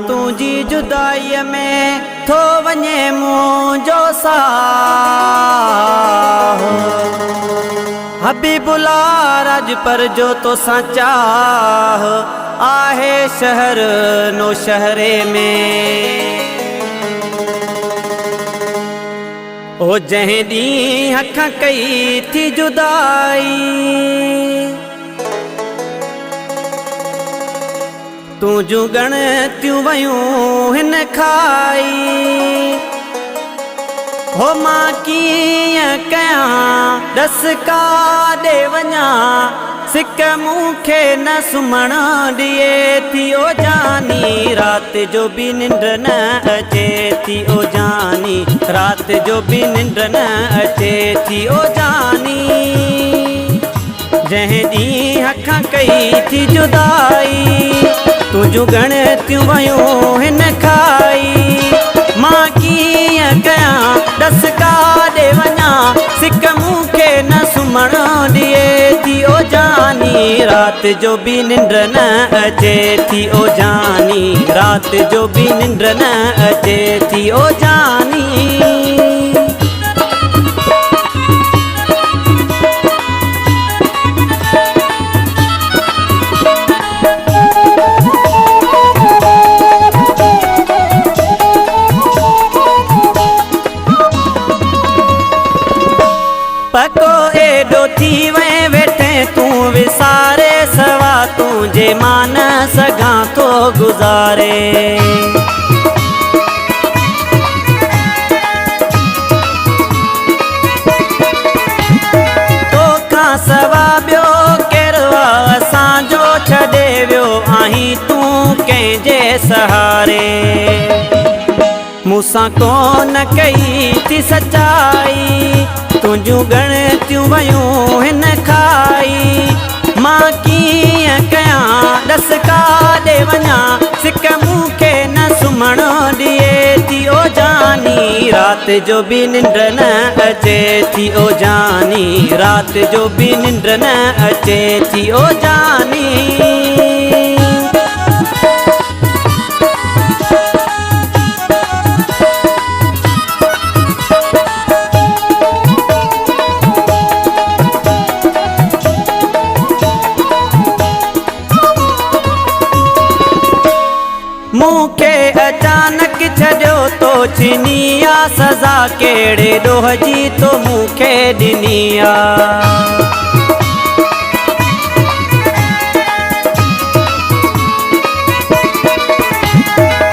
तुझी जुदाई में थो वञे मुंहिंजो साह। हबीबुल्ला राज पर जो तो चाह आहे शहर नो शहरे में। ओ जंहिं ॾींहुं हख कई थी जुदाई तुझू गणतियूं वयूं हिन खाई। हो मां कीअं कयां दस काॾे वञा सिक मूंखे न सुम्हण ॾिए थी। ओ जानी रात जो भी निंड न अचे थी। ओ जानी रात जो भी निंड न अचे थी। ओ जानी जंहिं ॾींहुं हख कई थी जुदाई तुझू गणतियूं वयूं हिन खाई। मां कीअं कयां दस काॾे वञा सिक मूंखे न सुम्हण ॾिए थी। ओ जानी रात जो भी निंड न अचे थी। ओ जानी रात जो भी निंड न अचे थी। ओ जानी पको एडो थी वे वेठे तूं विसारे सवा तुझे मान सघां थो गुज़ारे। तोखां सवा ॿियो केरु असांजो छॾे वियो आहीं तूं कंहिंजे सहारे। मूंसां कोन कई थी सचाई तुझू गणतियूं वयूं हिन खाई। मां कीअं कयां दस काॾे वञा सिक मूंखे न सुम्हण ॾिए थी। ओ जानी रात जो भी निंड न अचे थी। ओ जानी रात जो भी निंड न अचे थी। ओ जानी मूंखे अचानक छॾियो तो छिनी आ सज़ा कहिड़े ॾोह जी तो मूंखे ॾिनी आ।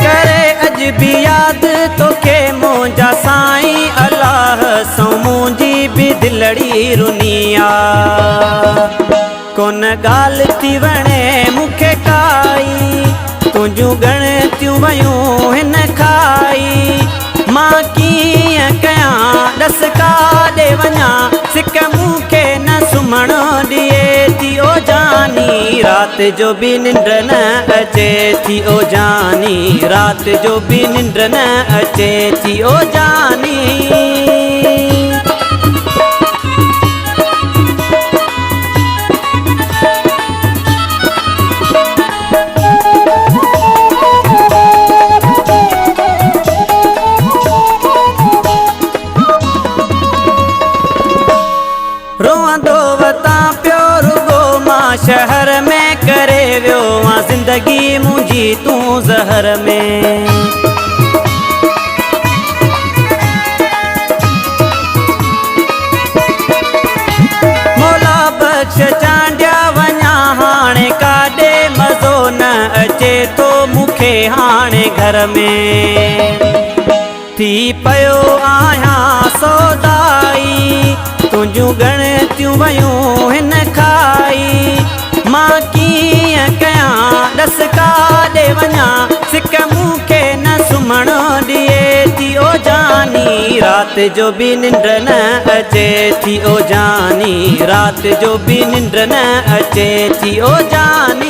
करे अॼु बि यादि तोखे मुंहिंजा साईं अलाह सो मुंहिंजी बि दिलड़ी रुनी आ। कोन ॻाल्हि थी वणे मूंखे काई तुझू गणतियूं वयूं हिन खाई। मां कीअं कयां दस काॾे वञा सिक मूंखे न सुम्हण ॾिए थी। ओ जानी रात जो भी निंड न अचे थी। ओ जानी रात जो भी निंड न अचे थी। ओ जानी ओ जानी रात जो भी निंड न अचे थी। ओ जानी रोअंदो वतां पियो रुगो मां शहर में करे वियो आ ज़िंदगी मुंहिंजी तूं ज़हर में। मौला बख्श चांडिया वञा हाणे काॾे मज़ो न अचे थो मूंखे हाणे घर में। थी पियो आहियां सौदाई तुझू गणतियूं वयूं हिन खाई। मां कीअं कयां दस काॾे वञा सिक मूंखे न सुम्हण ॾिए थी। ओ जानी रात जो भी निंड न अचे थी। ओ जानी रात जो भी निंड न अचे थी। ओ जानी